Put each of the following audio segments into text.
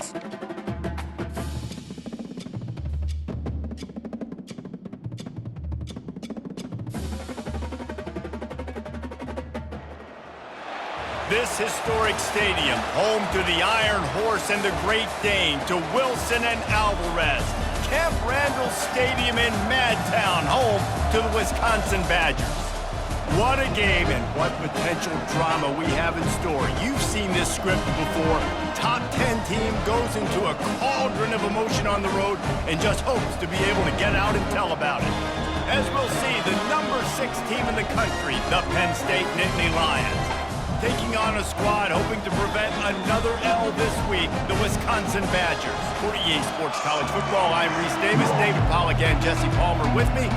This historic stadium, home to the Iron Horse and the Great Dane, to Wilson and Alvarez. Camp Randall Stadium in Madtown, home to the Wisconsin Badgers. What a game and what potential drama we have in store. You've seen this script before. Top 10 team goes into a cauldron of emotion on the road and just hopes to be able to get out and tell about it. As we'll see, the number 6 team in the country, the Penn State Nittany Lions, taking on a squad hoping to prevent another L this week, the Wisconsin Badgers. For EA Sports College Football, I'm Reese Davis, David Pollack, and Jesse Palmer with me.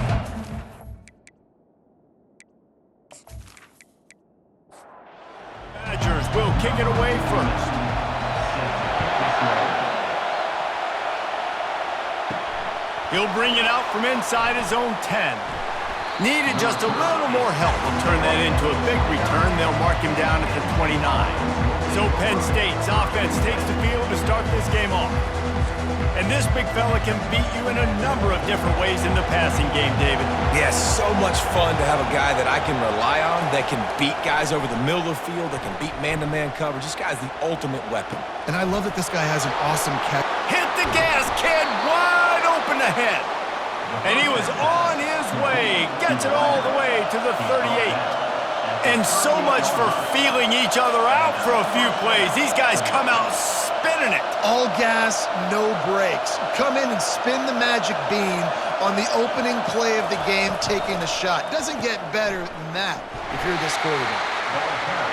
Badgers will kick it away first. He'll bring it out from inside his own 10. Needed just a little more help to turn that into a big return. They'll mark him down at the 29. So Penn State's offense takes the field to start this game off. And this big fella can beat you in a number of different ways in the passing game, David. Yes, so much fun to have a guy that I can rely on, that can beat guys over the middle of the field, that can beat man-to-man coverage. This guy's the ultimate weapon. And I love that this guy has an awesome catch. Hit the gas, kid! Wide open ahead. And he was on his way. Gets it all the way to the 38. And so much for feeling each other out for a few plays. These guys come out spinning it. All gas, no brakes. Come in and spin the magic bean on the opening play of the game, taking a shot. Doesn't get better than that if you're this quarterback.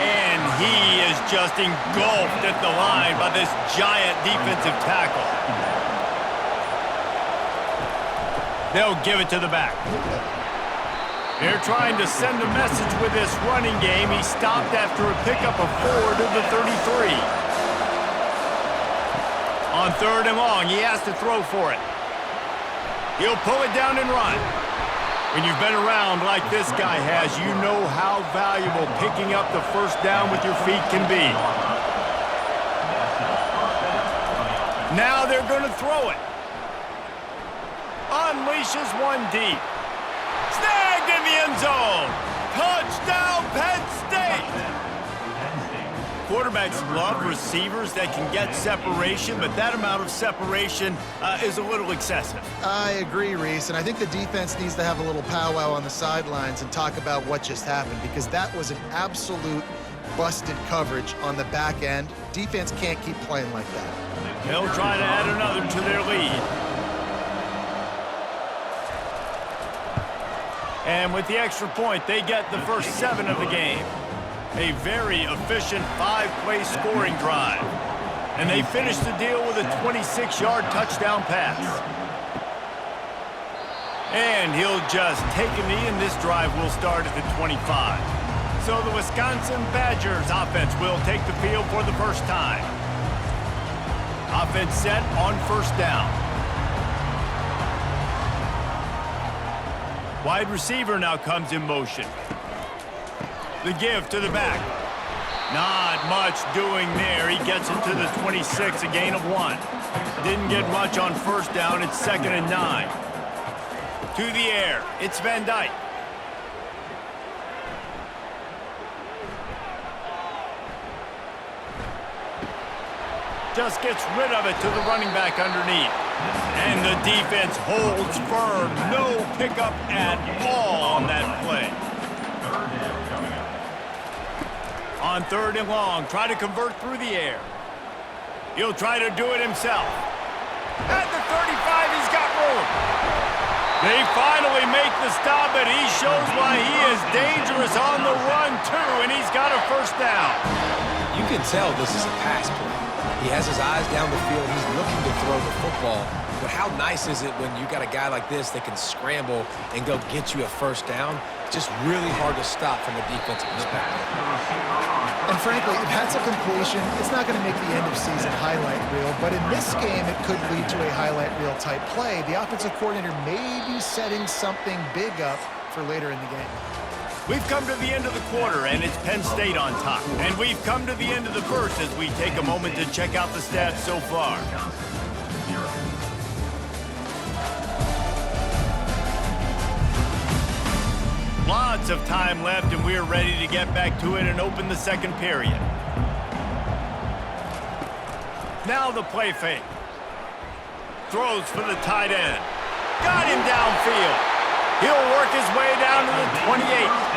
And he is just engulfed at the line by this giant defensive tackle. They'll give it to the back. They're trying to send a message with this running game. He stopped after a pickup of 4 to the 33. On 3rd and long, he has to throw for it. He'll pull it down and run. When you've been around like this guy has, you know how valuable picking up the first down with your feet can be. Now they're going to throw it. Unleashes one deep. Snagged in the end zone. Touchdown, Penn State. Quarterbacks love receivers that can get separation, but that amount of separation is a little excessive. I agree, Reese, and I think the defense needs to have a little powwow on the sidelines and talk about what just happened, because that was an absolute busted coverage on the back end. Defense can't keep playing like that. They'll try to add another to their lead. And with the extra point, they get the first 7 of the game. A very efficient 5-play scoring drive. And they finish the deal with a 26-yard touchdown pass. And he'll just take a knee, and this drive will start at the 25. So the Wisconsin Badgers offense will take the field for the first time. Offense set on 1st down. Wide receiver now comes in motion. The give to the back. Not much doing there. He gets it to the 26, a gain of 1. Didn't get much on 1st down. It's 2nd and 9. To the air. It's Van Dyke. Just gets rid of it to the running back underneath. And the defense holds firm. No pickup at all on that play. On 3rd and long, try to convert through the air. He'll try to do it himself. At the 35, he's got room. They finally make the stop, and he shows why he is dangerous on the run, too, and he's got a 1st down. You can tell this is a pass play. He has his eyes down the field. He's looking to throw the football. But how nice is it when you got a guy like this that can scramble and go get you a 1st down? It's just really hard to stop from a defensive perspective. And frankly, if that's a completion, it's not going to make the end-of-season highlight reel. But in this game, it could lead to a highlight reel type play. The offensive coordinator may be setting something big up for later in the game. We've come to the end of the quarter, and it's Penn State on top. And we've come to the end of the first as we take a moment to check out the stats so far. Lots of time left, and we're ready to get back to it and open the second period. Now the play fake. Throws for the tight end. Got him downfield. He'll work his way down to the 28.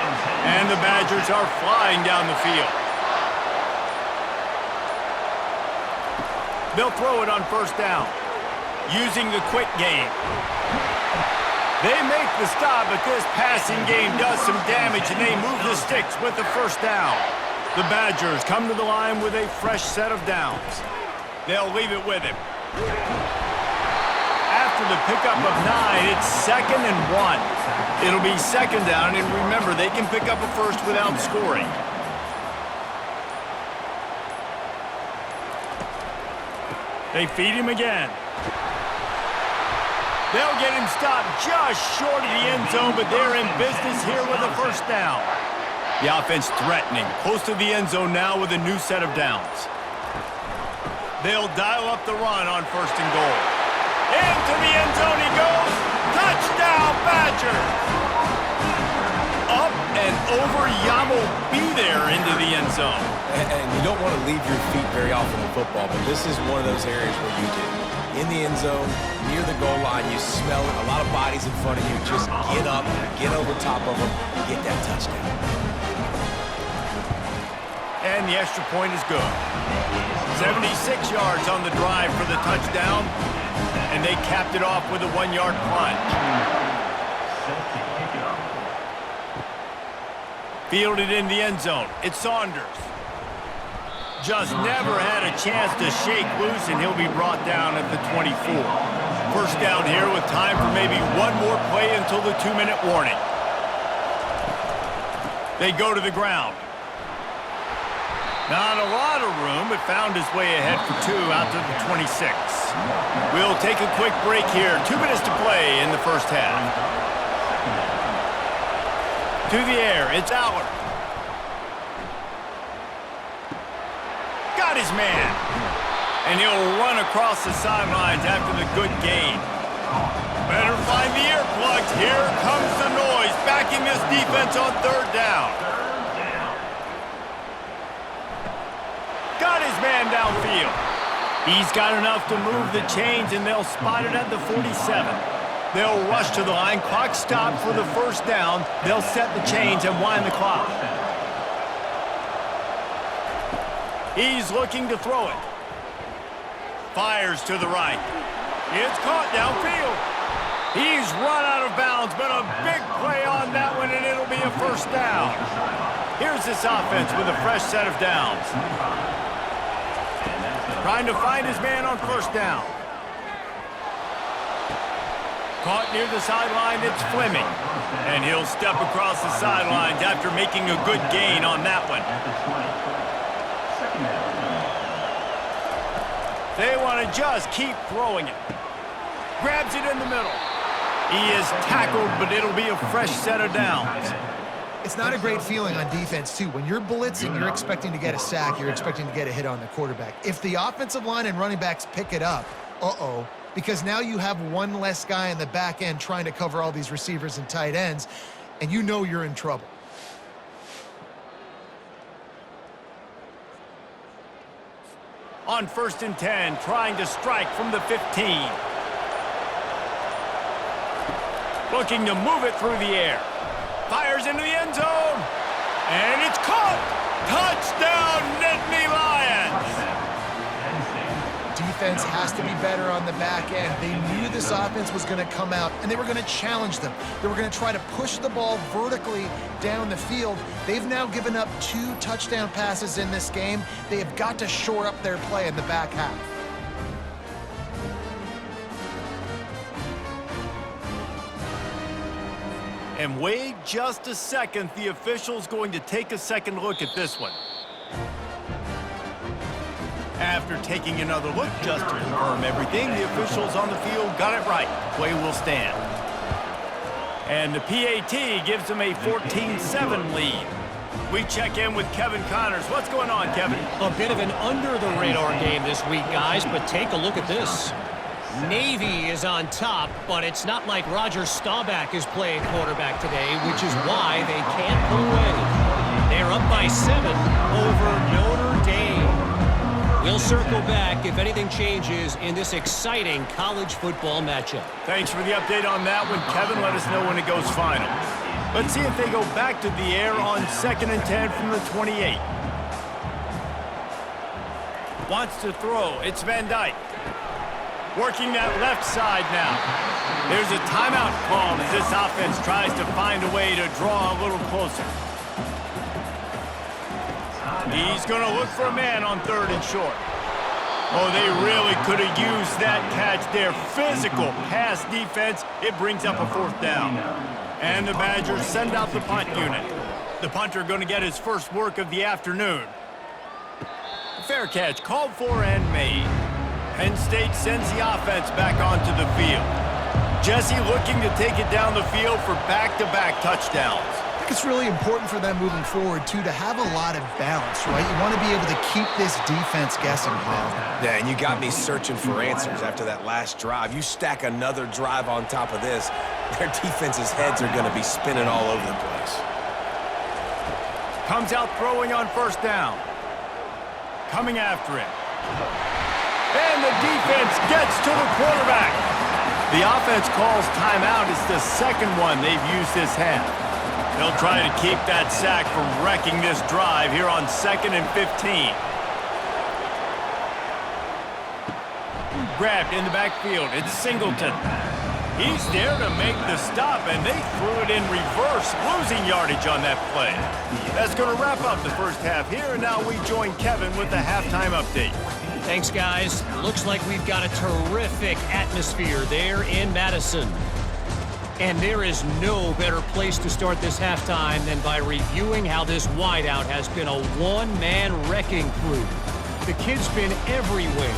And the Badgers are flying down the field. They'll throw it on first down, using the quick game. They make the stop, but this passing game does some damage, and they move the sticks with the first down. The Badgers come to the line with a fresh set of downs. They'll leave it with him. After the pickup of 9, it's 2nd and 1. It'll be second down, and remember, they can pick up a first without scoring. They feed him again. They'll get him stopped just short of the end zone, but they're in business here with a first down. The offense threatening, close to the end zone now with a new set of downs. They'll dial up the run on first and goal. Into the end zone he goes. Touchdown, Badgers! Up and over, Yam will be there into the end zone. And you don't want to leave your feet very often in football, but this is one of those areas where you do. In the end zone, near the goal line, you smell it. A lot of bodies in front of you. Just get up, get over top of them, get that touchdown. And the extra point is good. 76 yards on the drive for the touchdown, and they capped it off with a 1-yard plunge. Fielded in the end zone. It's Saunders. Just never had a chance to shake loose, and he'll be brought down at the 24. First down here with time for maybe one more play until the 2-minute warning. They go to the ground. Not a lot of room, but found his way ahead for 2 out to the 26. We'll take a quick break here. 2 minutes to play in the first half. To the air, it's Aller. Got his man. And he'll run across the sidelines after the good gain. Better find the earplugs. Here comes the noise, backing this defense on third down. Got his man downfield. He's got enough to move the chains, and they'll spot it at the 47. They'll rush to the line. Clock stopped for the first down. They'll set the chains and wind the clock. He's looking to throw it. Fires to the right. It's caught downfield. He's run out of bounds, but a big play on that one, and it'll be a first down. Here's this offense with a fresh set of downs. Trying to find his man on first down. Caught near the sideline, it's Fleming. And he'll step across the sidelines after making a good gain on that one. They want to just keep throwing it. Grabs it in the middle. He is tackled, but it'll be a fresh set of downs. It's not a great feeling on defense, too. When you're blitzing, you're expecting to get a sack. You're expecting to get a hit on the quarterback. If the offensive line and running backs pick it up, because now you have one less guy in the back end trying to cover all these receivers and tight ends, and you know you're in trouble. On 1st and 10, trying to strike from the 15. Looking to move it through the air. Fires into the end zone. And it's caught. Touchdown, Nittany Lions. Defense has to be better on the back end. They knew this offense was going to come out, and they were going to challenge them. They were going to try to push the ball vertically down the field. They've now given up 2 touchdown passes in this game. They have got to shore up their play in the back half. And wait just a second. The official's going to take a second look at this one. After taking another look just to confirm everything, the officials on the field got it right. Play will stand. And the PAT gives them a 14-7 lead. We check in with Kevin Connors. What's going on, Kevin? A bit of an under-the-radar game this week, guys, but take a look at this. Navy is on top, but it's not like Roger Staubach is playing quarterback today, which is why they can't pull away. They're up by 7 over Notre Dame. We'll circle back if anything changes in this exciting college football matchup. Thanks for the update on that one, Kevin. Let us know when it goes final. Let's see if they go back to the air on 2nd and 10 from the 28. Wants to throw. It's Van Dyke. Working that left side now. There's a timeout call as this offense tries to find a way to draw a little closer. He's going to look for a man on 3rd and short. Oh, they really could have used that catch there. Physical pass defense. It brings up a 4th down. And the Badgers send out the punt unit. The punter going to get his first work of the afternoon. Fair catch called for and made. Penn State sends the offense back onto the field. Jesse looking to take it down the field for back-to-back touchdowns. I think it's really important for them moving forward, too, to have a lot of balance, right? You want to be able to keep this defense guessing, Paul. Yeah, and you got me searching for answers after that last drive. You stack another drive on top of this, their defense's heads are going to be spinning all over the place. Comes out throwing on 1st down. Coming after it. And the defense gets to the quarterback. The offense calls timeout. It's the 2nd one they've used this half. They'll try to keep that sack from wrecking this drive here on 2nd and 15. Grabbed in the backfield. It's Singleton. He's there to make the stop, and they threw it in reverse, losing yardage on that play. That's going to wrap up the first half here, and now we join Kevin with the halftime update. Thanks, guys. Looks like we've got a terrific atmosphere there in Madison. And there is no better place to start this halftime than by reviewing how this wideout has been a one-man wrecking crew. The kid's been everywhere.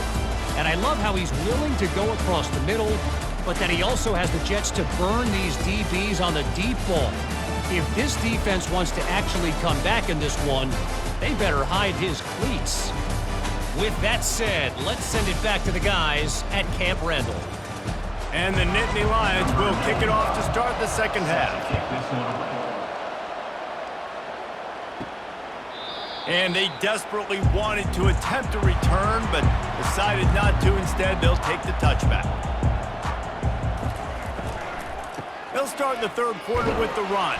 And I love how he's willing to go across the middle, but that he also has the jets to burn these DBs on the deep ball. If this defense wants to actually come back in this one, they better hide his cleats. With that said, let's send it back to the guys at Camp Randall. And the Nittany Lions will kick it off to start the 2nd half. And they desperately wanted to attempt a return, but decided not to. Instead, they'll take the touchback. They'll start the 3rd quarter with the run.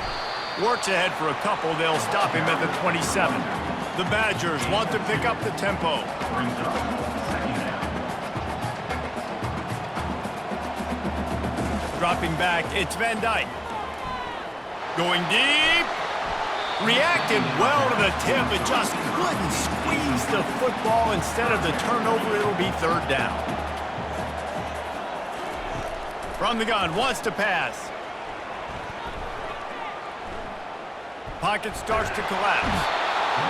Works ahead for a couple. They'll stop him at the 27. The Badgers want to pick up the tempo. Dropping back, it's Van Dyke. Going deep. Reacted well to the tip, but just couldn't squeeze the football. Instead of the turnover, it'll be 3rd down. From the gun, wants to pass. Pocket starts to collapse.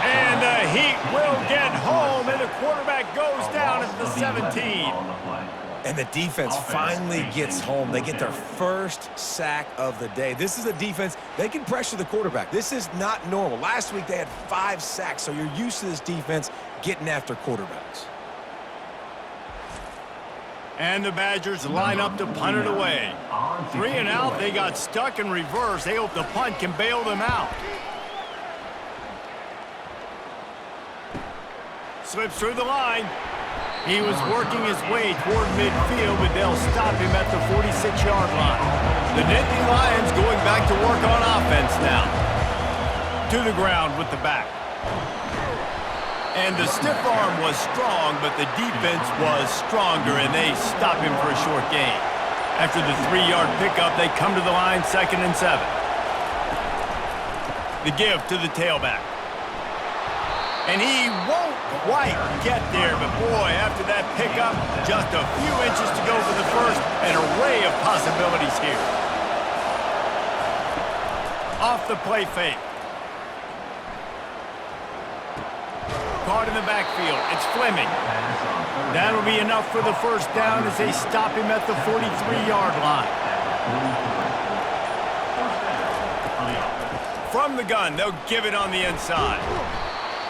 And the Heat will get home, and the quarterback goes down at the 17. And the defense finally gets home. They get their first sack of the day. This is a defense, they can pressure the quarterback. This is not normal. Last week they had 5 sacks, so you're used to this defense getting after quarterbacks. And the Badgers line up to punt it away. 3 and out, they got stuck in reverse. They hope the punt can bail them out. Slips through the line. He was working his way toward midfield, but they'll stop him at the 46-yard line. The Nittany Lions going back to work on offense now. To the ground with the back. And the stiff arm was strong, but the defense was stronger, and they stop him for a short gain. After the 3-yard pickup, they come to the line 2nd and 7. The give to the tailback. And he won't quite get there, but boy, after that pickup, just a few inches to go for the first, an array of possibilities here. Off the play fake. Caught in the backfield, it's Fleming. That'll be enough for the first down as they stop him at the 43-yard line. From the gun, they'll give it on the inside.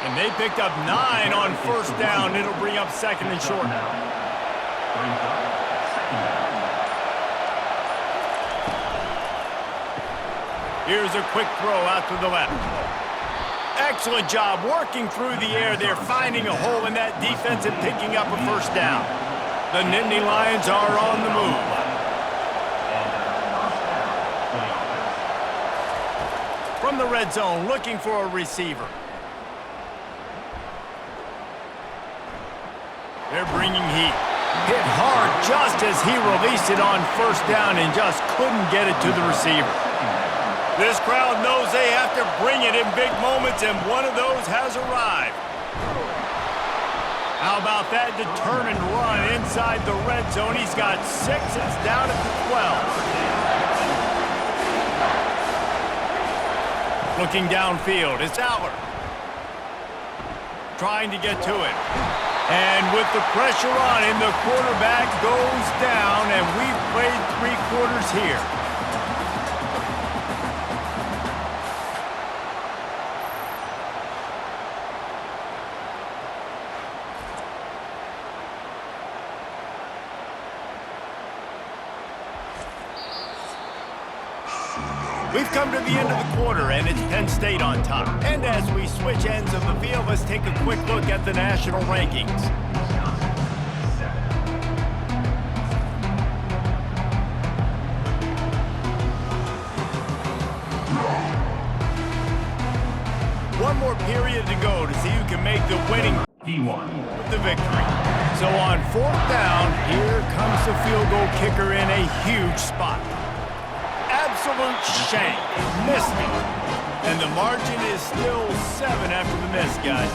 And they picked up 9 on first down. It'll bring up second and short. Here's a quick throw out to the left. Excellent job working through the air there, finding a hole in that defense and picking up a first down. The Nittany Lions are on the move. From the red zone, looking for a receiver. They're bringing heat. Hit hard just as he released it on first down and just couldn't get it to the receiver. This crowd knows they have to bring it in big moments, and one of those has arrived. How about that determined run inside the red zone? He's got 6. It's down at the 12. Looking downfield, it's Aller. Trying to get to it. And with the pressure on him, the quarterback goes down, and we've played 3 quarters here. We've come to the end of the quarter, and it's Penn State on top. And as we switch ends of the field, let's take a quick look at the national rankings. One more period to go to see who can make the winning with the victory. So on 4th down, here comes the field goal kicker in a huge spot. Absolute shank. Missed it. And the margin is still 7 after the miss, guys.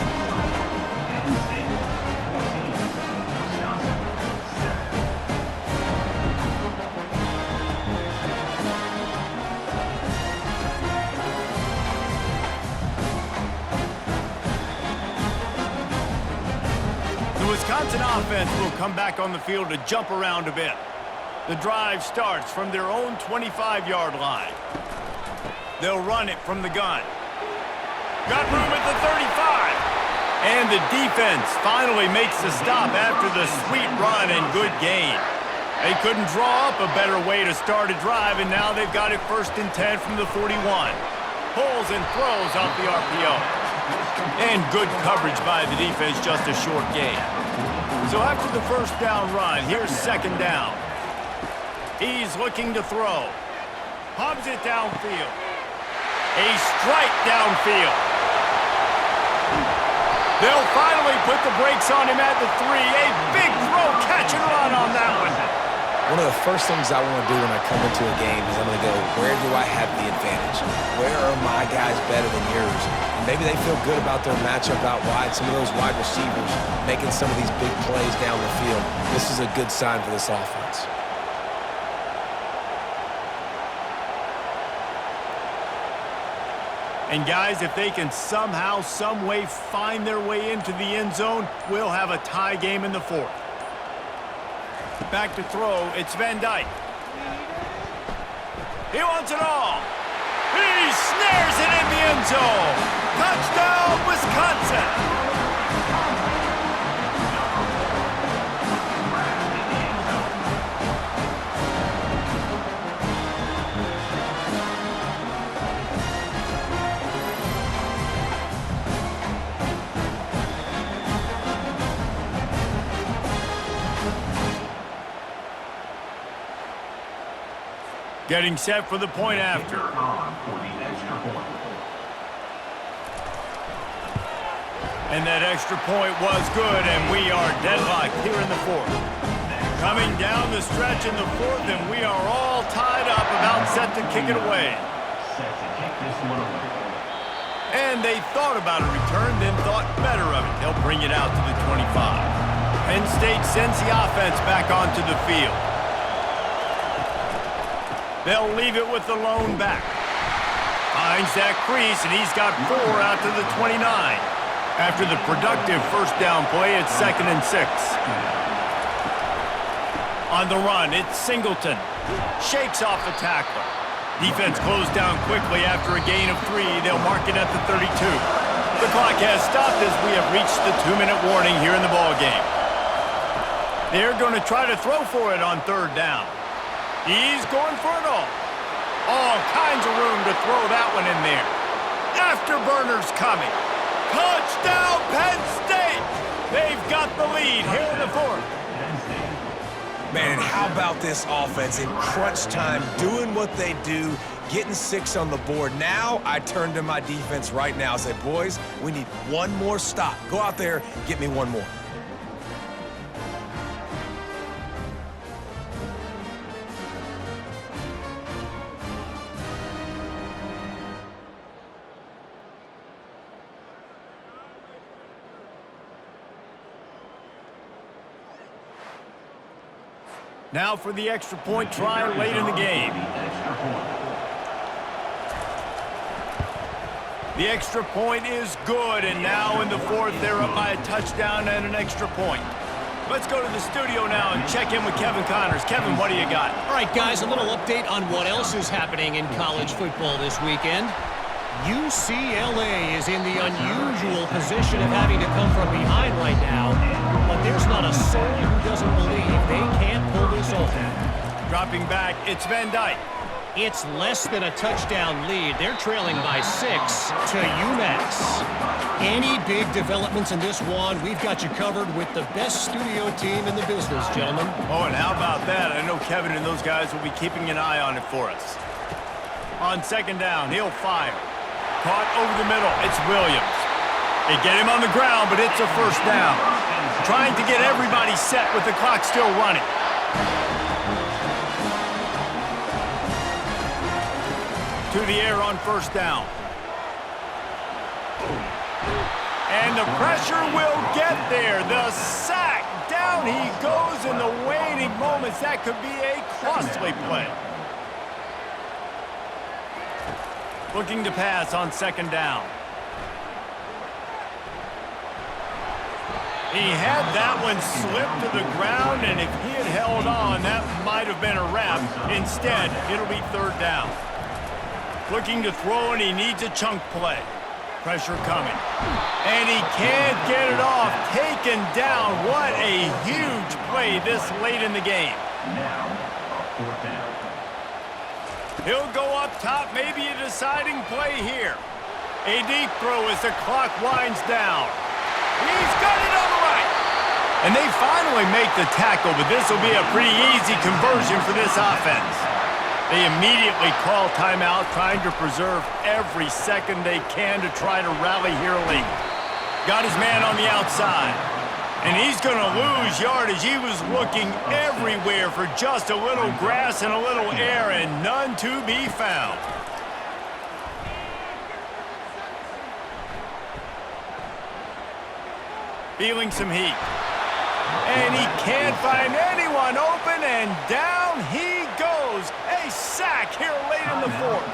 The Wisconsin offense will come back on the field to jump around a bit. The drive starts from their own 25-yard line. They'll run it from the gun. Got room at the 35. And the defense finally makes the stop after the sweet run and good gain. They couldn't draw up a better way to start a drive, and now they've got it 1st and 10 from the 41. Pulls and throws off the RPO. And good coverage by the defense, just a short gain. So after the first down run, here's 2nd down. He's looking to throw. Hubs it downfield. A strike downfield. They'll finally put the brakes on him at the 3. A big throw, catch and run on that one. One of the first things I want to do when I come into a game is I'm going to go, where do I have the advantage? Where are my guys better than yours? And maybe they feel good about their matchup out wide. Some of those wide receivers making some of these big plays down the field. This is a good sign for this offense. And guys, if they can somehow, some way find their way into the end zone, we'll have a tie game in the 4th. Back to throw, it's Van Dyke. He wants it all. He snares it in the end zone. Touchdown, Wisconsin. Getting set for the point after. And that extra point was good, and we are deadlocked here in the 4th. Coming down the stretch in the 4th, and we are all tied up, about set to kick it away. And they thought about a return, then thought better of it. They'll bring it out to the 25. Penn State sends the offense back onto the field. They'll leave it with the lone back. Finds that crease, and he's got 4 out to the 29. After the productive first down play, it's 2nd and 6. On the run, it's Singleton. Shakes off the tackler. Defense closed down quickly after a gain of 3. They'll mark it at the 32. The clock has stopped as we have reached the 2-minute warning here in the ballgame. They're going to try to throw for it on 3rd down. He's going for it all. All kinds of room to throw that one in there. Afterburners coming. Touchdown, Penn State! They've got the lead here in the 4th. Man, and how about this offense in crunch time, doing what they do, getting 6 on the board. Now I turn to my defense right now and say, boys, we need one more stop. Go out there, get me one more. Now for the extra point try late in the game. The extra point is good, and now in the 4th, they're up by a touchdown and an extra point. Let's go to the studio now and check in with Kevin Connors. Kevin, what do you got? All right, guys, a little update on what else is happening in college football this weekend. UCLA is in the unusual position of having to come from behind right now, but there's not a soul who doesn't believe they can't pull this off. Dropping back, it's Van Dyke. It's less than a touchdown lead. They're trailing by 6 to UMass. Any big developments in this one, we've got you covered with the best studio team in the business, gentlemen. Oh, and how about that? I know Kevin and those guys will be keeping an eye on it for us. On 2nd down, he'll fire. Caught over the middle, it's Williams. They get him on the ground, but it's a 1st down. Trying to get everybody set with the clock still running. To the air on 1st down. And the pressure will get there. The sack. Down he goes in the waning moments. That could be a costly play. Looking to pass on 2nd down. He had that one slip to the ground, and if he had held on, that might have been a wrap. Instead, it'll be 3rd down. Looking to throw, and he needs a chunk play. Pressure coming. And he can't get it off. Taken down. What a huge play this late in the game. Now, 4th down. He'll go up top, maybe a deciding play here. A deep throw as the clock winds down. He's got it on the right. And they finally make the tackle, but this will be a pretty easy conversion for this offense. They immediately call timeout, trying to preserve every second they can to try to rally here late. Got his man on the outside. And he's going to lose yardage. He was looking everywhere for just a little grass and a little air, and none to be found. Feeling some heat. And he can't find anyone open, and down he goes. A sack here late in the 4th.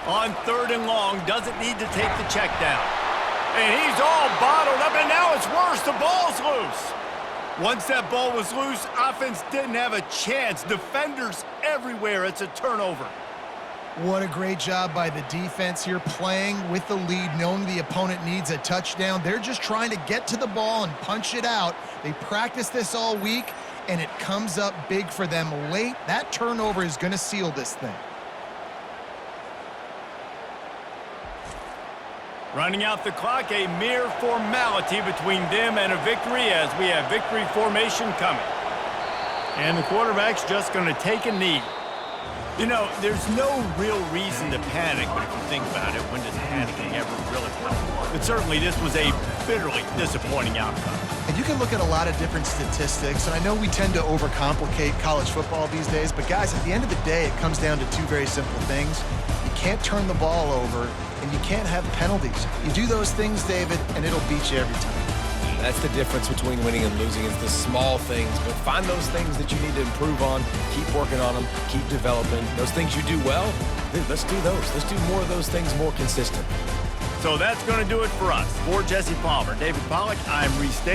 On 3rd and long, doesn't need to take the check down. And he's all bottled up, and now it's worse. The ball's loose. Once that ball was loose, offense didn't have a chance. Defenders everywhere. It's a turnover. What a great job by the defense here, playing with the lead, knowing the opponent needs a touchdown. They're just trying to get to the ball and punch it out. They practice this all week, and it comes up big for them late. That turnover is going to seal this thing. Running out the clock, a mere formality between them and a victory as we have victory formation coming. And the quarterback's just going to take a knee. You know, there's no real reason to panic, but if you think about it, when does panicking ever really help? But certainly this was a bitterly disappointing outcome. And you can look at a lot of different statistics, and I know we tend to overcomplicate college football these days, but guys, at the end of the day, it comes down to 2 very simple things. You can't turn the ball over, and you can't have penalties. You do those things, David, and it'll beat you every time. That's the difference between winning and losing. It's the small things, but find those things that you need to improve on, keep working on them, keep developing. Those things you do well, let's do those. Let's do more of those things more consistent. So that's going to do it for us. For Jesse Palmer, David Pollack, I'm Reese Davis.